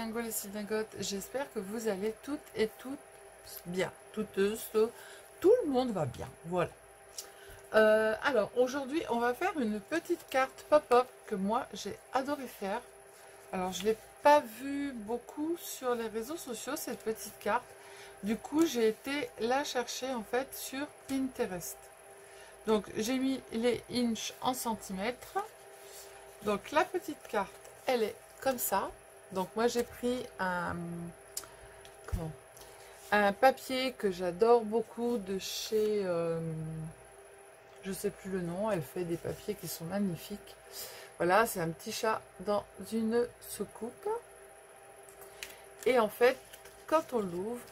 Syngol et Synagote, j'espère que vous allez toutes et toutes bien, tout le monde va bien, voilà. Alors aujourd'hui on va faire une petite carte pop-up que moi j'ai adoré faire. Alors je l'ai pas vu beaucoup sur les réseaux sociaux cette petite carte, du coup j'ai été la chercher en fait sur Pinterest. Donc j'ai mis les inches en centimètres. Donc la petite carte elle est comme ça. Donc moi j'ai pris un papier que j'adore beaucoup de chez, je sais plus le nom, elle fait des papiers qui sont magnifiques. Voilà, c'est un petit chat dans une soucoupe. Et en fait, quand on l'ouvre,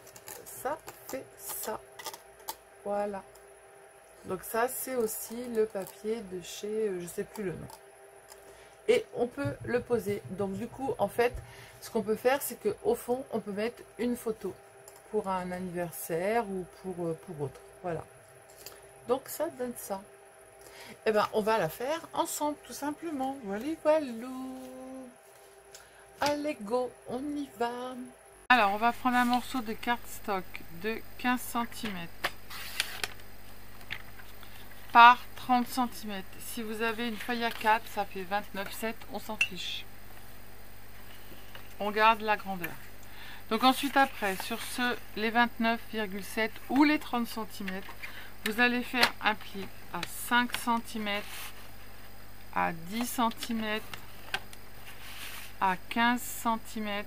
ça fait ça. Voilà. Donc ça, c'est aussi le papier de chez, je sais plus le nom. Et on peut le poser. Donc du coup, en fait, ce qu'on peut faire, c'est qu'au fond, on peut mettre une photo pour un anniversaire ou pour autre. Voilà. Donc ça donne ça. Et ben, on va la faire ensemble, tout simplement. Voilà, voilà. Allez, go, on y va. Alors, on va prendre un morceau de cardstock de 15 cm par 30 cm. Si vous avez une feuille à 4, ça fait 29,7, on s'en fiche. On garde la grandeur. Donc ensuite après, sur les 29,7 ou les 30 cm, vous allez faire un pli à 5 cm, à 10 cm, à 15 cm,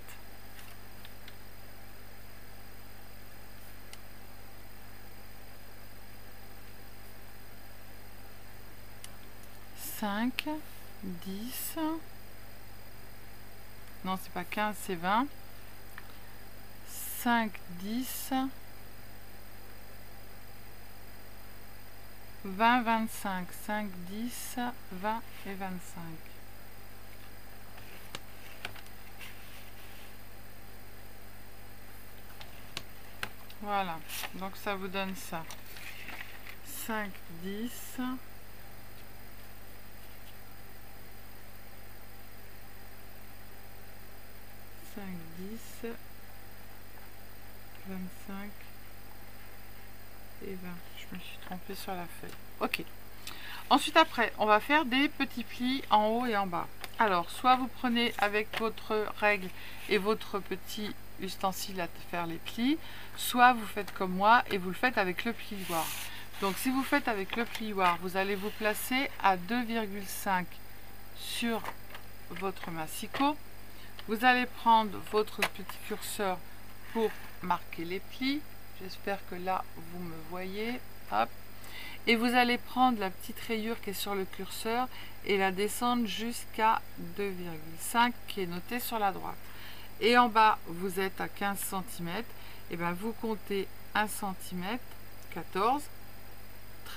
cinq, 10, non c'est pas 15, c'est 20, 5, 10, 20, 25, 5, 10, 20 et 25. Voilà, donc ça vous donne ça. 5, 10, 5, 10, 25 et 20. Je me suis trompée sur la feuille. Ok. Ensuite après, on va faire des petits plis en haut et en bas. Alors, soit vous prenez avec votre règle et votre petit ustensile à faire les plis, soit vous faites comme moi et vous le faites avec le plioir. Donc si vous faites avec le plioir, vous allez vous placer à 2,5 sur votre massicot. Vous allez prendre votre petit curseur pour marquer les plis. J'espère que là, vous me voyez. Hop. Et vous allez prendre la petite rayure qui est sur le curseur et la descendre jusqu'à 2,5 qui est notée sur la droite. Et en bas, vous êtes à 15 cm. Et bien, vous comptez 1 cm, 14,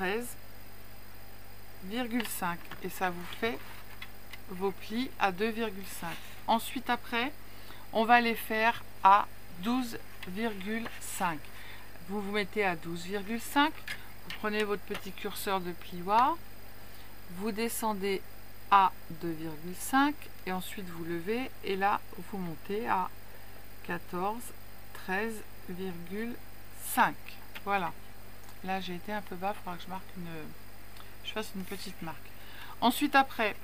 13,5. Et ça vous fait vos plis à 2,5. Ensuite, après, on va les faire à 12,5. Vous vous mettez à 12,5. Vous prenez votre petit curseur de plioir, vous descendez à 2,5 et ensuite vous levez et là vous montez à 14, 13,5. Voilà. Là j'ai été un peu bas, il faudra que je fasse une petite marque. Ensuite après,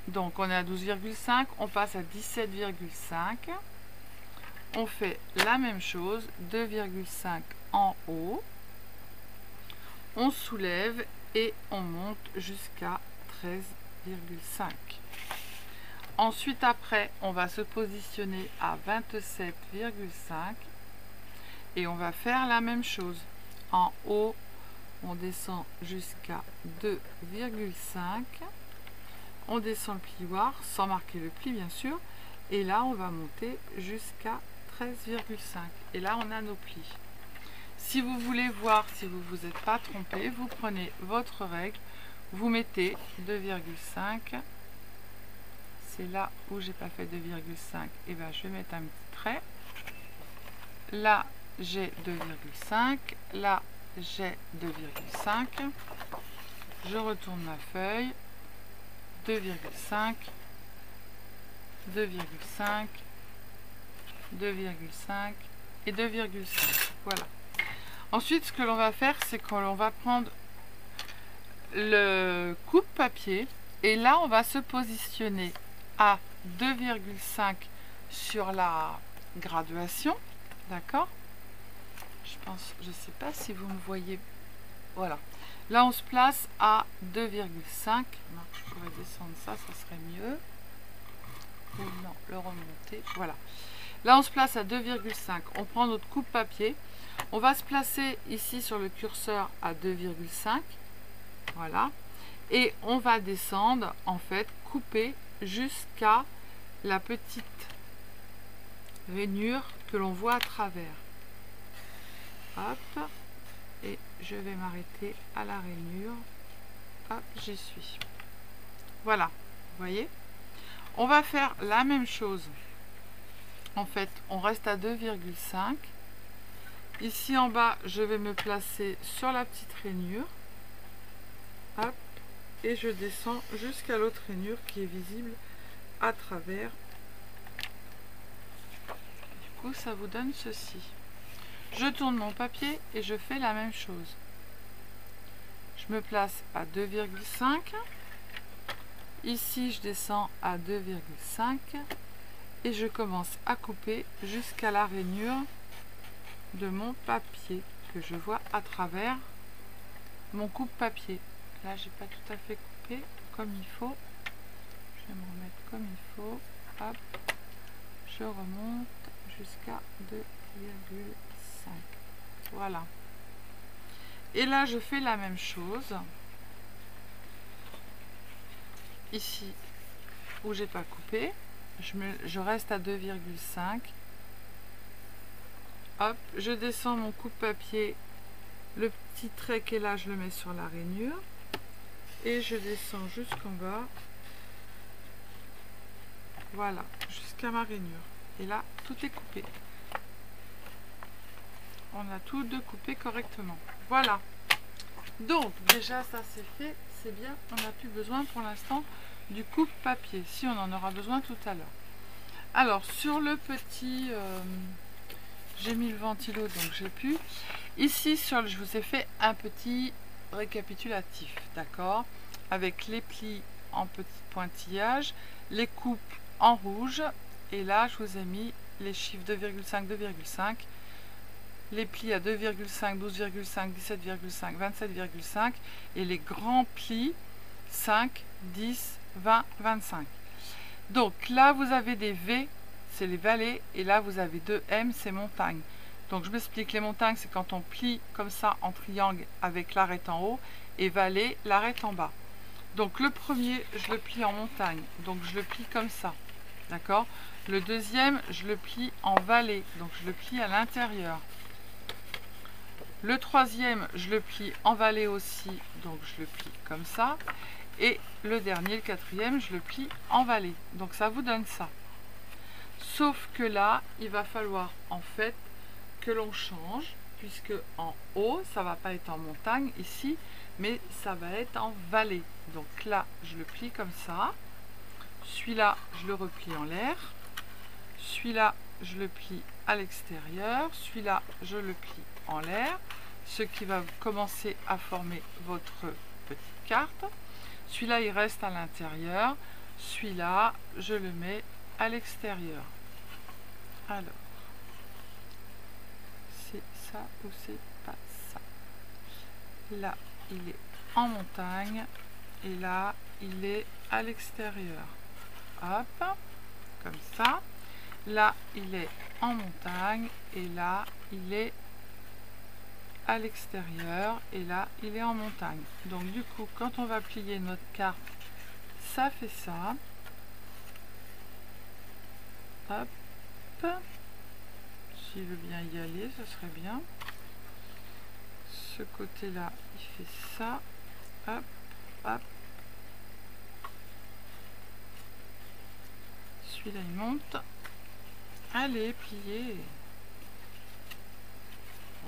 donc on est à 12,5, on passe à 17,5. On fait la même chose, 2,5 en haut. On soulève et on monte jusqu'à 13,5. Ensuite après, on va se positionner à 27,5 et on va faire la même chose. En haut, on descend jusqu'à 2,5. On descend le plioir sans marquer le pli bien sûr. Et là, on va monter jusqu'à 13,5. Et là, on a nos plis. Si vous voulez voir si vous ne vous êtes pas trompé, vous prenez votre règle, vous mettez 2,5. C'est là où j'ai pas fait 2,5. Et bien je vais mettre un petit trait. Là j'ai 2,5. Là j'ai 2,5. Je retourne ma feuille. 2,5. 2,5. 2,5 et 2,5. Voilà. Ensuite, ce que l'on va faire, c'est qu'on va prendre le coupe-papier et là, on va se positionner à 2,5 sur la graduation. D'accord? Je ne sais pas si vous me voyez. Voilà. Là, on se place à 2,5. Je pourrais descendre ça, ça serait mieux. Ou non, le remonter. Voilà. Là, on se place à 2,5. On prend notre coupe-papier. On va se placer ici sur le curseur à 2,5. Voilà. Et on va descendre, en fait, couper jusqu'à la petite rainure que l'on voit à travers. Hop. Et je vais m'arrêter à la rainure. Hop, j'y suis. Voilà. Vous voyez? On va faire la même chose. En fait, on reste à 2,5. Ici en bas, je vais me placer sur la petite rainure. Hop. Et je descends jusqu'à l'autre rainure qui est visible à travers. Du coup, ça vous donne ceci. Je tourne mon papier et je fais la même chose. Je me place à 2,5. Ici, je descends à 2,5 et je commence à couper jusqu'à la rainure de mon papier que je vois à travers mon coupe-papier. Là, j'ai pas tout à fait coupé comme il faut. Je vais me remettre comme il faut. Hop, je remonte jusqu'à 2,5. Voilà. Et là, je fais la même chose. Ici, où j'ai pas coupé, je reste à 2,5. Hop, je descends mon coupe-papier. Le petit trait qui est là, je le mets sur la rainure. Et je descends jusqu'en bas. Voilà, jusqu'à ma rainure. Et là, tout est coupé. On a tout découpé correctement. Voilà. Donc, déjà, ça c'est fait. C'est bien. On n'a plus besoin pour l'instant du coupe-papier. Si, on en aura besoin tout à l'heure. Alors, sur le petit... j'ai mis le ventilo, donc j'ai pu. Ici, je vous ai fait un petit récapitulatif, d'accord? Avec les plis en petit pointillage, les coupes en rouge. Et là, je vous ai mis les chiffres 2,5, 2,5. Les plis à 2,5, 12,5, 17,5, 27,5 et les grands plis 5, 10, 20, 25. Donc là, vous avez des V, c'est les vallées, et là, vous avez 2 M, c'est montagnes. Donc je m'explique, les montagnes, c'est quand on plie comme ça en triangle avec l'arête en haut, et vallée, l'arête en bas. Donc le premier, je le plie en montagne, donc je le plie comme ça, d'accord? Le deuxième, je le plie en vallée, donc je le plie à l'intérieur. Le troisième, je le plie en vallée aussi, donc je le plie comme ça. Et le dernier, le quatrième, je le plie en vallée. Donc ça vous donne ça. Sauf que là, il va falloir en fait que l'on change, puisque en haut, ça va pas être en montagne ici, mais ça va être en vallée. Donc là, je le plie comme ça. Celui-là, je le replie en l'air. Celui-là, je le plie à l'extérieur. Celui-là, je le plie en l'air. Ce qui va commencer à former votre petite carte. Celui-là, il reste à l'intérieur. Celui-là, je le mets à l'extérieur. Alors, c'est ça ou c'est pas ça? Là, il est en montagne. Et là, il est à l'extérieur. Hop, comme ça. Là, il est en montagne. Et là, il est à l'extérieur. Et là, il est en montagne. Donc, du coup, quand on va plier notre carte, ça fait ça. Hop. S'il veut bien y aller, ce serait bien. Ce côté-là, il fait ça. Hop, hop. Celui-là, il monte. Allez, plier.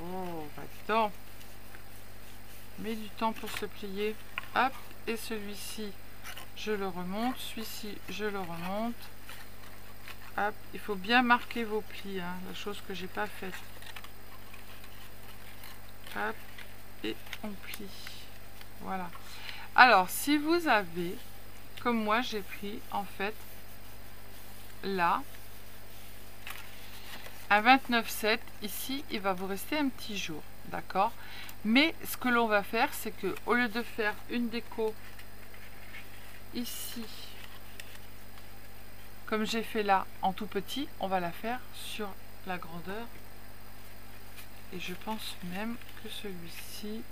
Oh, pas de temps. Mais du temps pour se plier. Hop, et celui-ci, je le remonte. Celui-ci, je le remonte. Hop, il faut bien marquer vos plis, hein, la chose que j'ai pas faite. Hop, et on plie. Voilà. Alors, si vous avez, comme moi, j'ai pris, en fait, là, un 29,7, ici, il va vous rester un petit jour, d'accord? Mais ce que l'on va faire, c'est que au lieu de faire une déco ici, comme j'ai fait là, en tout petit, on va la faire sur la grandeur. Et je pense même que celui-ci,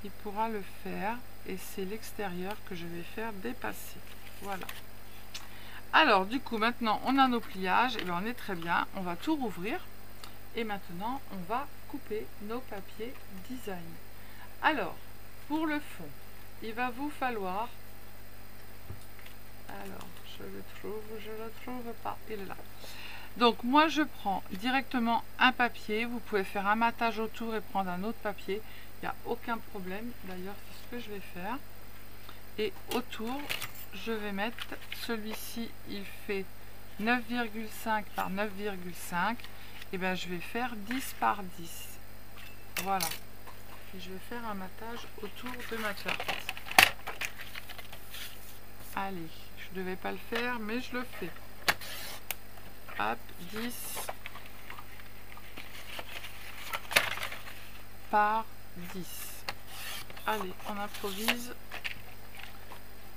il pourra le faire. Et c'est l'extérieur que je vais faire dépasser. Voilà. Alors, du coup, maintenant, on a nos pliages. Et bien, on est très bien. On va tout rouvrir. Et maintenant, on va couper nos papiers design. Alors, pour le fond, il va vous falloir... Alors, je le trouve pas. Il est là. Donc, moi, je prends directement un papier. Vous pouvez faire un matage autour et prendre un autre papier. Il n'y a aucun problème. D'ailleurs, c'est ce que je vais faire. Et autour, je vais mettre celui-ci. Il fait 9,5 par 9,5. Et bien, je vais faire 10 par 10. Voilà. Et je vais faire un matage autour de ma carte. Allez, je ne devais pas le faire, mais je le fais. Hop, 10 par 10. Allez, on improvise.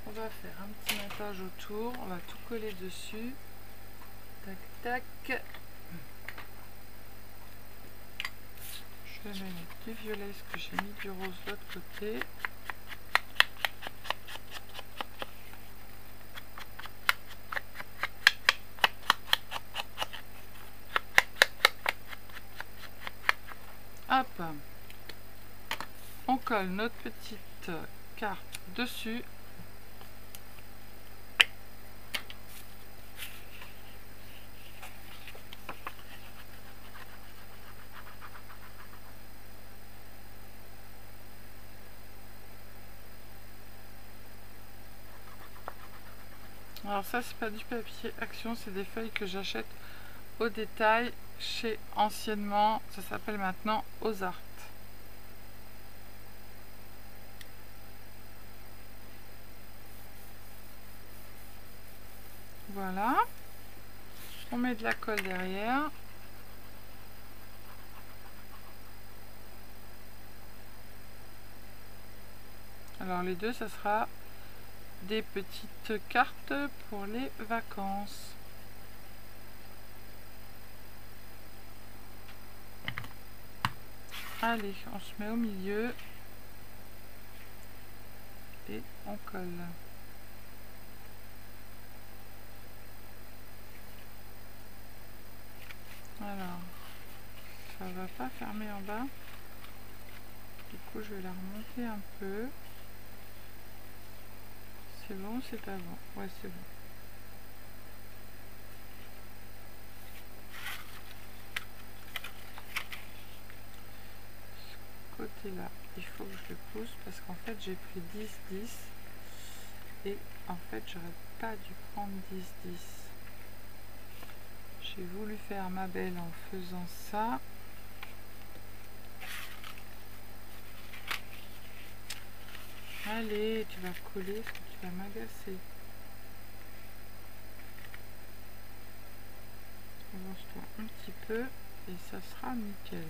On va faire un petit matage autour. On va tout coller dessus. Tac, tac. Je vais mettre du violet parce que j'ai mis du rose de l'autre côté. Hop. On colle notre petite carte dessus. Alors ça, c'est pas du papier Action, c'est des feuilles que j'achète au détail chez Anciennement, ça s'appelle maintenant Ozart. Voilà. On met de la colle derrière. Alors les deux, ça sera des petites cartes pour les vacances. Allez, on se met au milieu et on colle. Alors, ça va pas fermer en bas. Du coup, je vais la remonter un peu. C'est bon, c'est pas bon. Ouais, c'est bon. Ce côté-là, il faut que je le pousse parce qu'en fait, j'ai pris 10-10. Et en fait, j'aurais pas dû prendre 10-10. J'ai voulu faire ma belle en faisant ça. Allez, tu vas coller parce que tu vas m'agacer. Avance-toi un petit peu et ça sera nickel.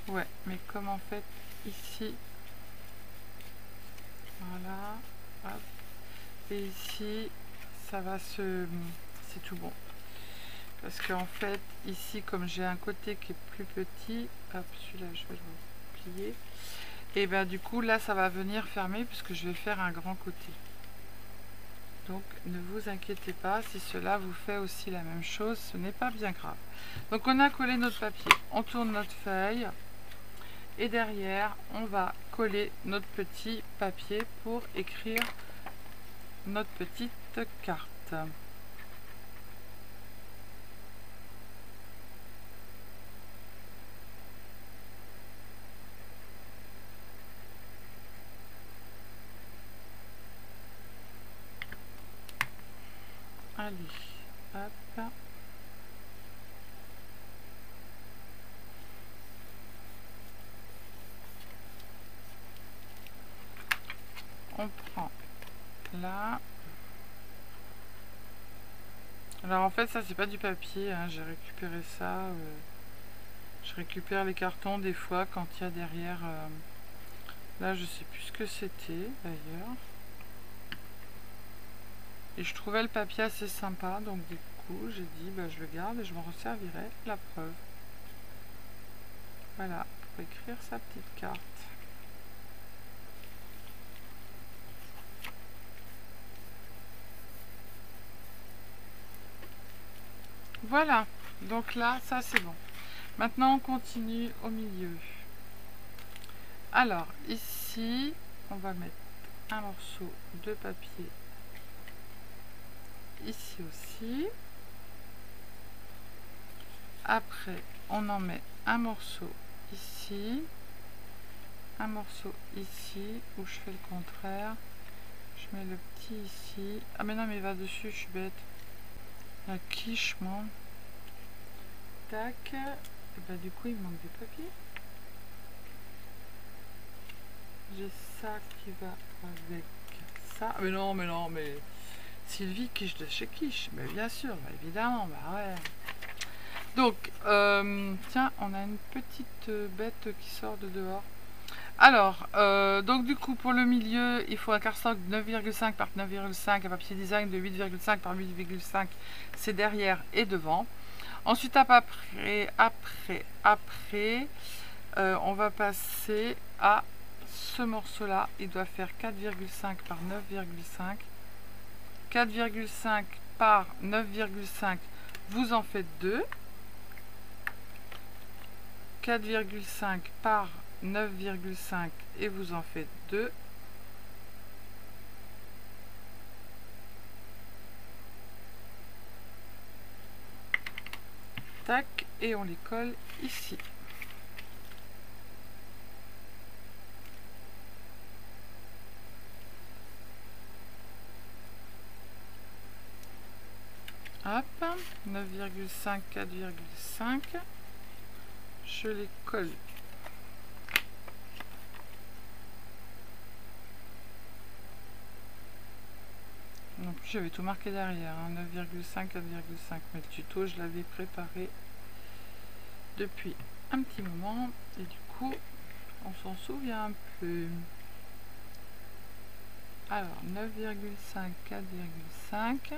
Ouais, mais comme en fait ici, voilà, hop, et ici, ça va se... c'est tout bon. Parce qu'en fait, ici, comme j'ai un côté qui est plus petit, hop, celui-là, je vais le plier. Et bien du coup, là, ça va venir fermer puisque je vais faire un grand côté. Donc, ne vous inquiétez pas, si cela vous fait aussi la même chose, ce n'est pas bien grave. Donc, on a collé notre papier, on tourne notre feuille. Et derrière, on va coller notre petit papier pour écrire notre petite carte. Allez, hop. On prend là. Alors en fait ça c'est pas du papier, hein. J'ai récupéré ça. Je récupère les cartons des fois quand il y a derrière. Là je sais plus ce que c'était d'ailleurs. Et je trouvais le papier assez sympa, donc du coup j'ai dit bah, je le garde et je m'en resservirai la preuve. Voilà, pour écrire sa petite carte. Voilà, donc là ça c'est bon. Maintenant on continue au milieu. Alors ici on va mettre un morceau de papier ici aussi. Après on en met un morceau ici, un morceau ici, où je fais le contraire. Je mets le petit ici. Ah mais non mais il va dessus, je suis bête. La quiche, moi. Tac. Et bah du coup il me manque du papier. J'ai ça qui va avec ça. Mais non, mais Sylvie, quiche de chez quiche. Mais bien sûr, bah, évidemment, bah ouais. Donc, tiens, on a une petite bête qui sort de dehors. Alors, donc du coup, pour le milieu, il faut un cardstock de 9,5 par 9,5, un papier design de 8,5 par 8,5, c'est derrière et devant. Ensuite, on va passer à ce morceau-là. Il doit faire 4,5 par 9,5. 4,5 par 9,5, vous en faites 2. 4,5 par 9,5 et vous en faites 2. Tac, et on les colle ici. Hop, 9,5, 4,5. Je les colle. Non plus, j'avais tout marqué derrière, hein, 9,5, 4,5. Mais le tuto, je l'avais préparé depuis un petit moment. Et du coup, on s'en souvient un peu. Alors, 9,5, 4,5.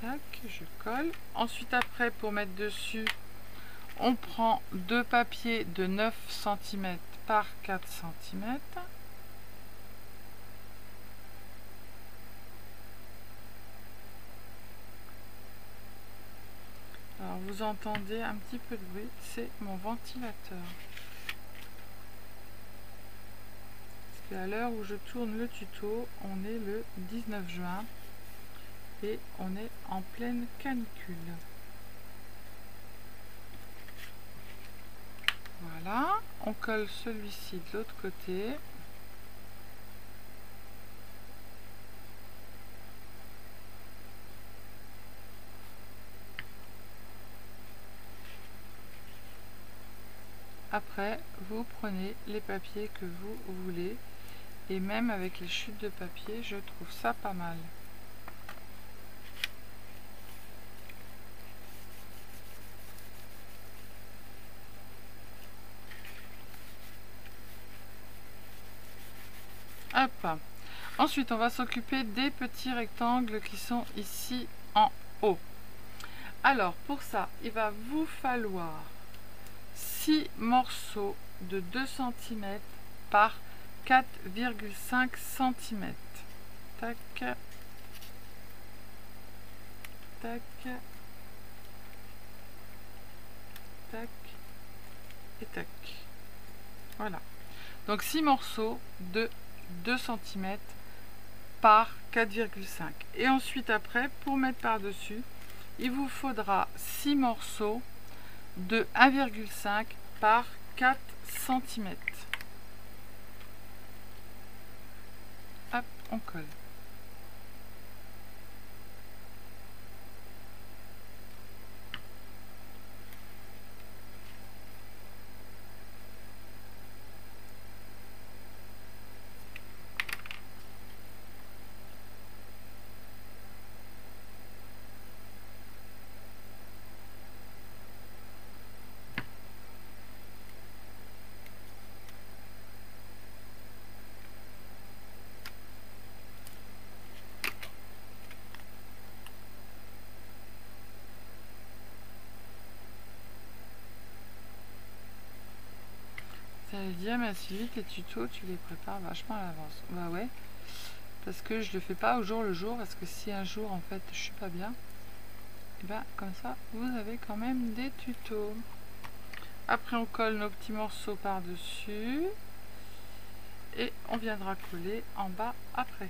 Tac, je colle. Ensuite, après, pour mettre dessus, on prend deux papiers de 9 cm par 4 cm. Alors, vous entendez un petit peu de bruit, c'est mon ventilateur. Parce qu'à l'heure où je tourne le tuto, on est le 19 juin et on est en pleine canicule. Voilà, on colle celui-ci de l'autre côté. Après, vous prenez les papiers que vous voulez. Et même avec les chutes de papier, je trouve ça pas mal. Hop. Ensuite, on va s'occuper des petits rectangles qui sont ici en haut. Alors, pour ça, il va vous falloir 6 morceaux de 2 cm par 4,5 cm. Tac. Tac. Tac. Et tac. Voilà. Donc 6 morceaux de 2 cm par 4,5. Et ensuite après, pour mettre par-dessus, il vous faudra 6 morceaux de 1,5 par 4 cm. Hop, on colle. T'allais dire, mais Sylvie, tes tutos, tu les prépares vachement à l'avance. Bah ouais, parce que je le fais pas au jour le jour, parce que si un jour, en fait, je suis pas bien, et ben comme ça, vous avez quand même des tutos. Après, on colle nos petits morceaux par-dessus. Et on viendra coller en bas après.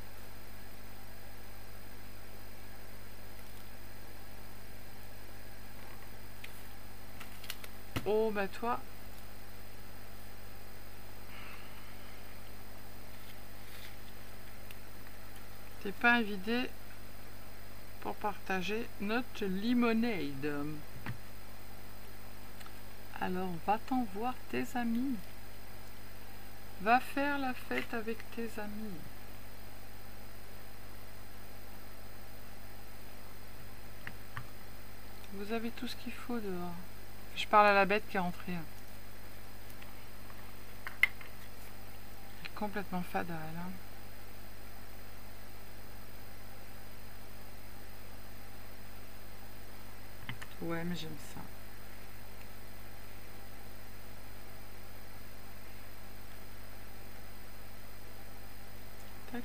Oh bah toi, t'es pas invité pour partager notre limonade. Alors va-t'en voir tes amis. Va faire la fête avec tes amis. Vous avez tout ce qu'il faut dehors. Je parle à la bête qui est rentrée. Elle est complètement fade à elle. Hein. Ouais, mais j'aime ça. Tac.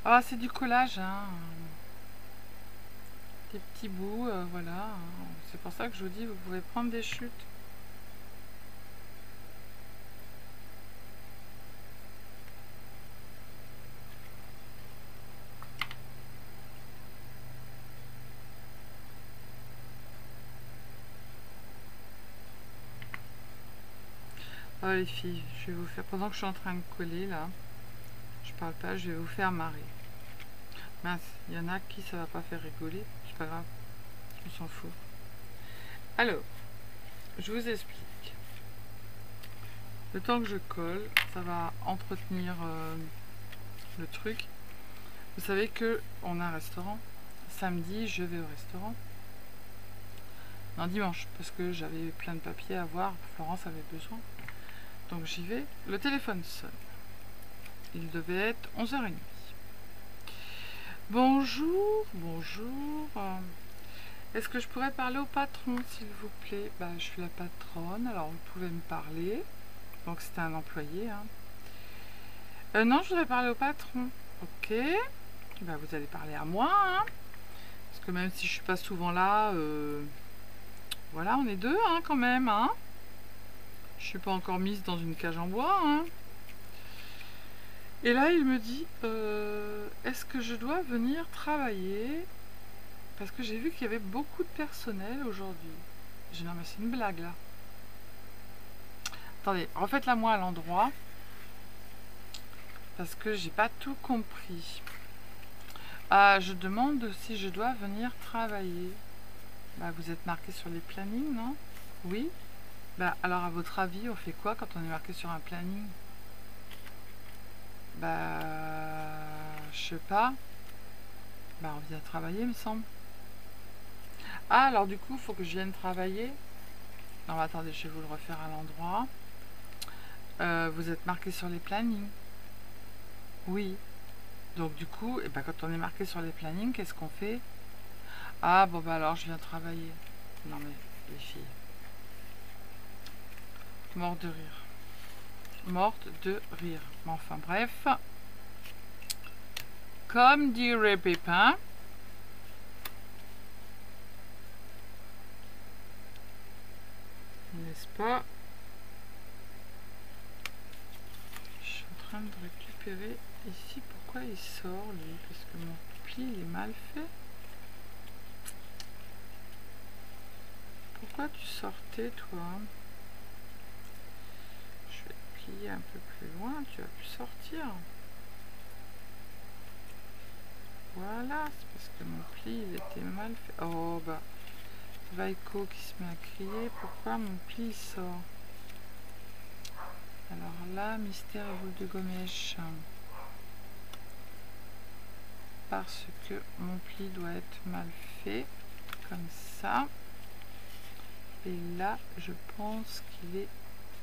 Ah, c'est du collage, hein. Des petits bouts, voilà. C'est pour ça que je vous dis, vous pouvez prendre des chutes. Oh les filles, je vais vous faire, pendant que je suis en train de coller là, je parle pas, je vais vous faire marrer. Mince, il y en a qui ça va pas faire rigoler, c'est pas grave, on s'en fout. Alors, je vous explique. Le temps que je colle, ça va entretenir le truc. Vous savez que on a un restaurant. Samedi, je vais au restaurant. Non, dimanche, parce que j'avais plein de papiers à voir, Florence avait besoin. Donc j'y vais, le téléphone sonne. Il devait être 11h30. Bonjour, bonjour. Est-ce que je pourrais parler au patron, s'il vous plaît? Bah, je suis la patronne, alors vous pouvez me parler. Donc c'était un employé. Hein. Non, je voudrais parler au patron. Ok. Bah, vous allez parler à moi. Hein. Parce que même si je suis pas souvent là, voilà, on est deux hein, quand même. Hein. Je suis pas encore mise dans une cage en bois. Hein. Et là, il me dit, est-ce que je dois venir travailler? Parce que j'ai vu qu'il y avait beaucoup de personnel aujourd'hui. J'ai dit, non mais c'est une blague là. Attendez, refaites-la moi à l'endroit. Parce que j'ai pas tout compris. Ah, je demande si je dois venir travailler. Bah, vous êtes marqué sur les plannings, non? Oui. Bah, alors à votre avis, on fait quoi quand on est marqué sur un planning? Bah, je sais pas. Bah, on vient travailler, il me semble. Ah, alors du coup, il faut que je vienne travailler. Non, bah, attendez, je vais vous le refaire à l'endroit. Vous êtes marqué sur les plannings. Oui. Donc du coup, et bah, quand on est marqué sur les plannings, qu'est-ce qu'on fait? Ah, bon, bah alors je viens travailler. Non, mais les filles. Morte de rire. Morte de rire. Mais enfin, bref. Comme dirait Pépin. N'est-ce pas? Je suis en train de récupérer ici. Pourquoi il sort, lui? Parce que mon pli, il est mal fait. Pourquoi tu sortais, toi? Je vais te plier un peu plus loin. Tu as pu sortir. Voilà, c'est parce que mon pli, il était mal fait. Oh, bah. Vaiko qui se met à crier. Pourquoi mon pli sort? Alors là, mystère et boule de gommèche. Parce que mon pli doit être mal fait. Comme ça. Et là, je pense qu'il est...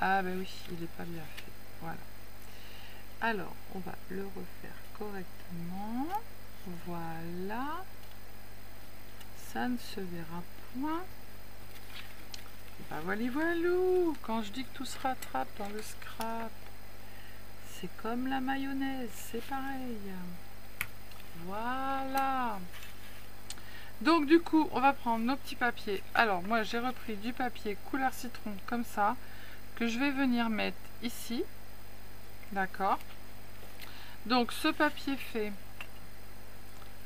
Ah ben oui, il n'est pas bien fait. Voilà. Alors, on va le refaire correctement. Voilà. Ça ne se verra point. Bah voilà, voilou. Quand je dis que tout se rattrape dans le scrap, c'est comme la mayonnaise, c'est pareil. Voilà. Donc du coup, on va prendre nos petits papiers. Alors moi, j'ai repris du papier couleur citron comme ça, que je vais venir mettre ici. D'accord. Donc ce papier fait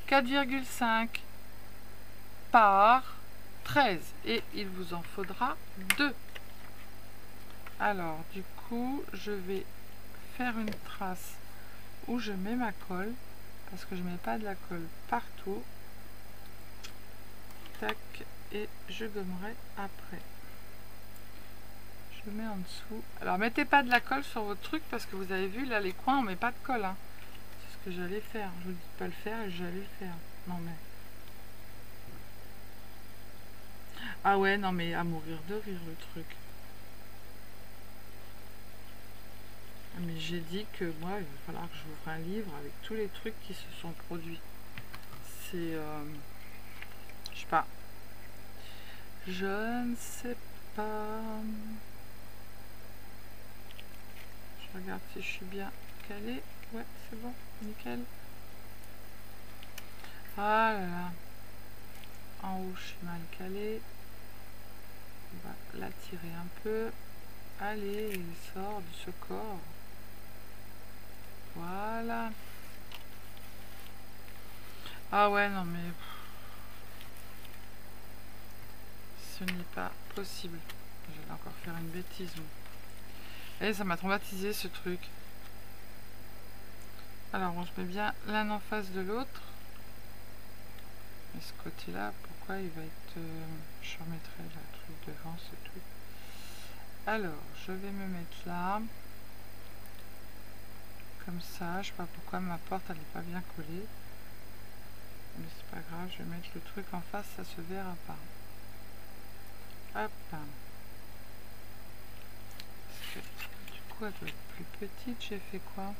4,5 par 13 et il vous en faudra 2. Alors du coup, je vais faire une trace où je mets ma colle parce que je mets pas de la colle partout. Tac, et je gommerai après. Je mets en dessous. Alors mettez pas de la colle sur votre truc parce que vous avez vu là les coins on met pas de colle. Hein. C'est ce que j'allais faire. Je vous dis de pas le faire et j'allais le faire. Non mais. Ah ouais non mais à mourir de rire le truc. Mais j'ai dit que moi il va falloir que j'ouvre un livre avec tous les trucs qui se sont produits. C'est je sais pas. Je ne sais pas. Je regarde si je suis bien calée. Ouais, c'est bon, nickel. Ah là là. En haut, je suis mal calée. On va la tirer un peu. Allez, il sort de ce corps. Voilà. Ah ouais, non mais... Ce n'est pas possible. J'allais encore faire une bêtise. Et ça m'a traumatisé ce truc. Alors bon, je mets bien l'un en face de l'autre. Mais ce côté-là, pourquoi il va être... je remettrai le truc devant, ce truc. Alors, je vais me mettre là. Comme ça, je sais pas pourquoi ma porte elle n'est pas bien collée. Mais c'est pas grave, je vais mettre le truc en face, ça se verra pas. Hop. Du coup, elle doit être plus petite. J'ai fait quoi?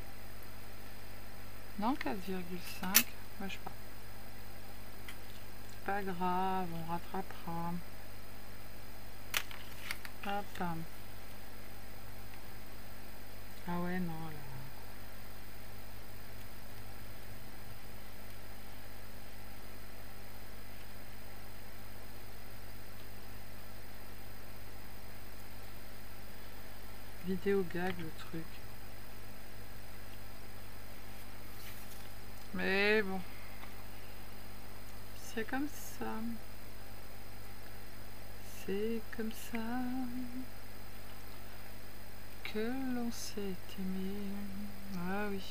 Non, 4,5. Moi, je sais pas. C'est pas grave, on rattrapera. Hop. Ah ouais, non, là. Vidéo gag le truc. Mais bon. C'est comme ça. C'est comme ça que l'on s'est aimé. Ah oui.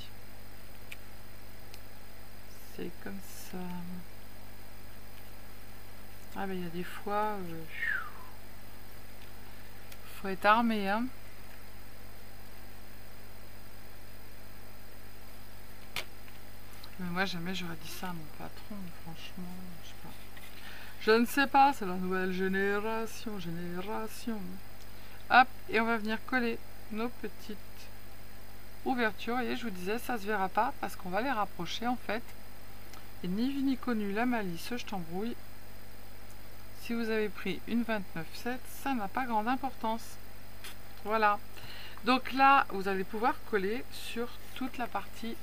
C'est comme ça. Ah ben il y a des fois... faut être armé, hein. Mais moi, jamais j'aurais dit ça à mon patron, franchement, je sais pas. Je ne sais pas, c'est la nouvelle génération. Hop, et on va venir coller nos petites ouvertures. Et je vous disais, ça se verra pas parce qu'on va les rapprocher en fait. Et ni vu ni connu la malice, je t'embrouille. Si vous avez pris une 29,7, ça n'a pas grande importance. Voilà. Donc là, vous allez pouvoir coller sur toute la partie.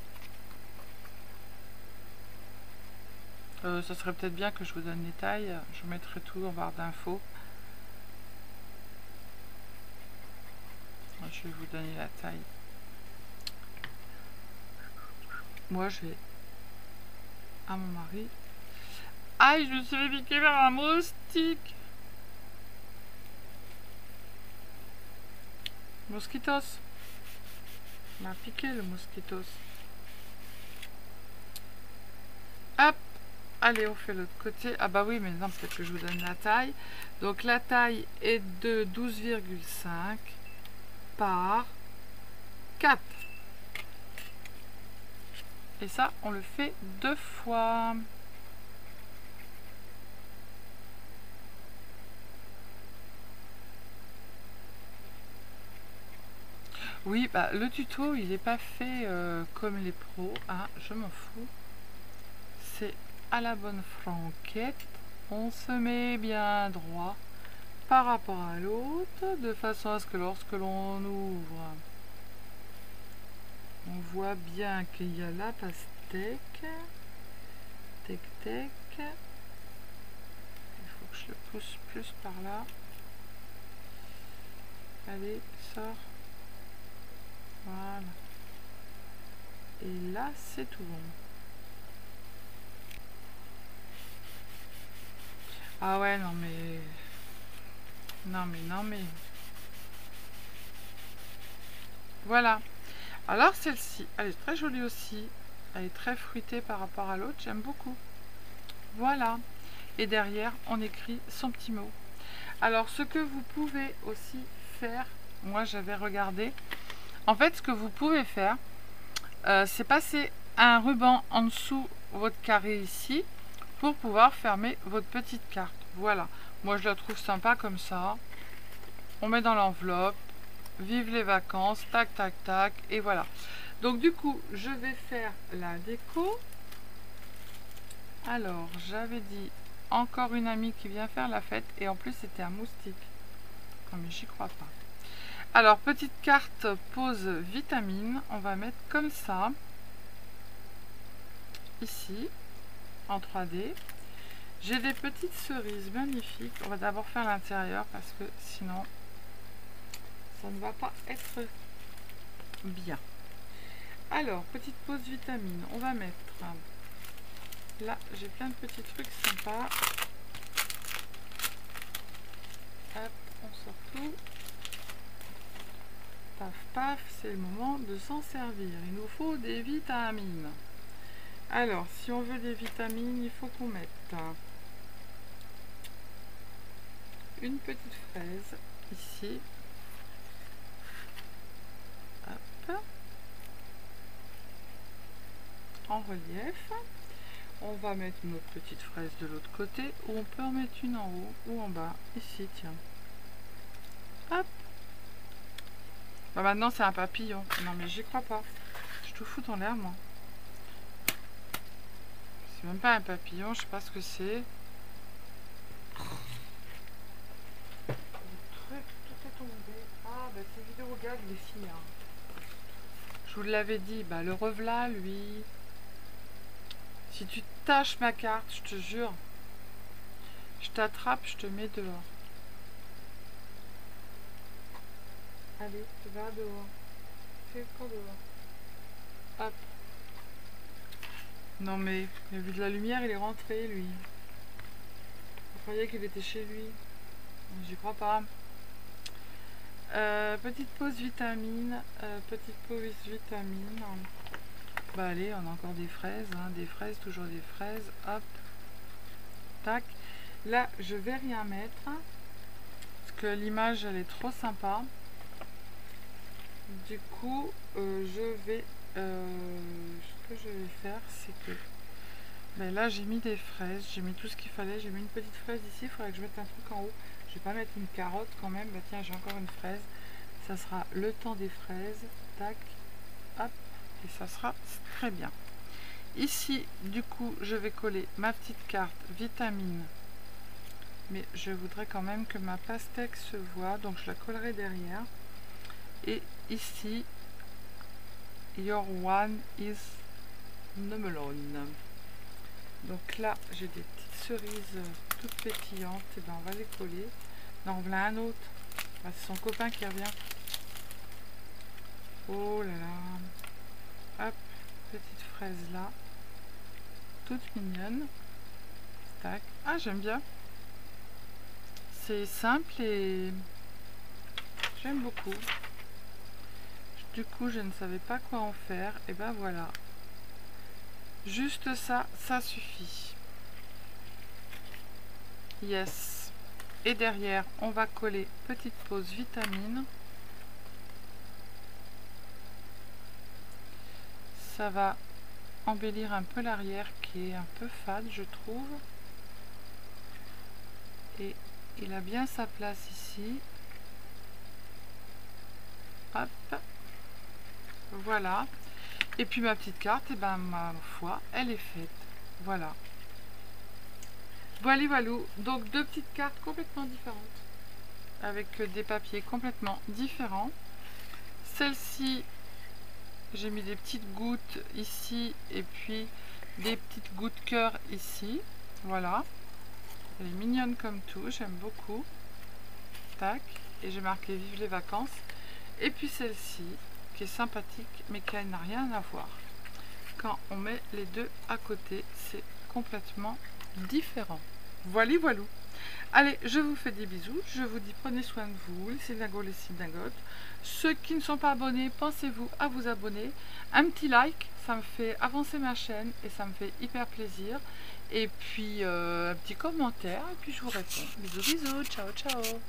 Ça serait peut-être bien que je vous donne les tailles. Je vous mettrai tout en barre d'infos. Je vais vous donner la taille. Moi, je vais à mon mari. Aïe, je me suis fait piquer vers un moustique. Mosquitos. Il m'a piqué le mosquitos. Hop. Allez, on fait l'autre côté. Ah bah oui, mais non, peut-être que je vous donne la taille. Donc la taille est de 12,5 par 4. Et ça, on le fait 2 fois. Oui, bah, le tuto, il n'est pas fait comme les pros, hein, je m'en fous. C'est à la bonne franquette. On se met bien droit par rapport à l'autre, de façon à ce que lorsque l'on ouvre, on voit bien qu'il y a la pastèque. Tec, tec. Il faut que je le pousse plus par là. Allez, sors. Voilà. Et là, c'est tout bon. Ah ouais, non mais... Non mais, non mais... Voilà. Alors celle-ci, elle est très jolie aussi. Elle est très fruitée par rapport à l'autre, j'aime beaucoup. Voilà. Et derrière, on écrit son petit mot. Alors, ce que vous pouvez aussi faire, moi j'avais regardé, en fait, ce que vous pouvez faire, c'est passer un ruban en dessous votre carré ici pour pouvoir fermer votre petite carte. Voilà. Moi, je la trouve sympa comme ça. On met dans l'enveloppe. Vive les vacances. Tac, tac, tac. Et voilà. Donc, du coup, je vais faire la déco. Alors, j'avais dit encore une amie qui vient faire la fête. Et en plus, c'était un moustique. Non, mais j'y crois pas. Alors, petite carte pause vitamine. On va mettre comme ça. Ici. En 3D. J'ai des petites cerises magnifiques. On va d'abord faire l'intérieur parce que sinon ça ne va pas être bien. Alors, petite pause vitamine. On va mettre là, j'ai plein de petits trucs sympas. Hop, on sort tout. Paf, paf, c'est le moment de s'en servir. Il nous faut des vitamines. Alors, si on veut des vitamines, il faut qu'on mette une petite fraise ici. Hop. En relief. On va mettre notre petite fraise de l'autre côté, ou on peut en mettre une en haut ou en bas. Ici, tiens. Hop. Bah maintenant, c'est un papillon. Non, mais j'y crois pas. Je te fous dans l'air, moi. C'est même pas un papillon, je sais pas ce que c'est. Tout est tombé. Ah, bah c'est vidéo gag, les filles. Hein. Je vous l'avais dit, bah le revelà, lui. Si tu tâches ma carte, je te jure, je t'attrape, je te mets dehors. Allez, tu vas dehors. Fais le camp dehors. Hop. Non mais, il a vu de la lumière, il est rentré, lui. Je croyais qu'il était chez lui. J'y crois pas. Petite pause vitamine. Petite pause vitamine. Bah allez, on a encore des fraises. Hein, des fraises, toujours des fraises. Hop. Tac. Là, je vais rien mettre. Parce que l'image, elle est trop sympa. Du coup, je vais... ce que je vais faire, c'est que... Ben là, j'ai mis des fraises. J'ai mis tout ce qu'il fallait. J'ai mis une petite fraise ici. Il faudrait que je mette un truc en haut. Je vais pas mettre une carotte quand même. Bah tiens, j'ai encore une fraise. Ça sera le temps des fraises. Tac. Hop. Et ça sera très bien. Ici, du coup, je vais coller ma petite carte vitamine. Mais je voudrais quand même que ma pastèque se voit. Donc, je la collerai derrière. Et ici, your one is melon. Donc là, j'ai des petites cerises toutes pétillantes. Et ben, on va les coller. Non, voilà un autre. Ah, c'est son copain qui revient. Oh là là. Hop, petite fraise là. Toute mignonne. Tac. Ah, j'aime bien. C'est simple et j'aime beaucoup. Du coup, je ne savais pas quoi en faire. Et ben voilà. Juste ça, ça suffit. Yes. Et derrière, on va coller petite pause vitamine. Ça va embellir un peu l'arrière qui est un peu fade, je trouve. Et il a bien sa place ici. Hop. Voilà. Et puis ma petite carte, et ben ma foi, elle est faite. Voilà. Voilà, voilà. Donc deux petites cartes complètement différentes. Avec des papiers complètement différents. Celle-ci, j'ai mis des petites gouttes ici et puis des petites gouttes cœur ici. Voilà. Elle est mignonne comme tout, j'aime beaucoup. Tac. Et j'ai marqué vive les vacances. Et puis celle-ci, qui est sympathique, mais qui n'a rien à voir. Quand on met les deux à côté, c'est complètement différent. Voilà, voilà. Allez, je vous fais des bisous. Je vous dis prenez soin de vous. Les Synagogues, les synagogues. Ceux qui ne sont pas abonnés, pensez-vous à vous abonner. Un petit like, ça me fait avancer ma chaîne et ça me fait hyper plaisir. Et puis un petit commentaire et puis je vous réponds. Bisous, bisous. Ciao, ciao.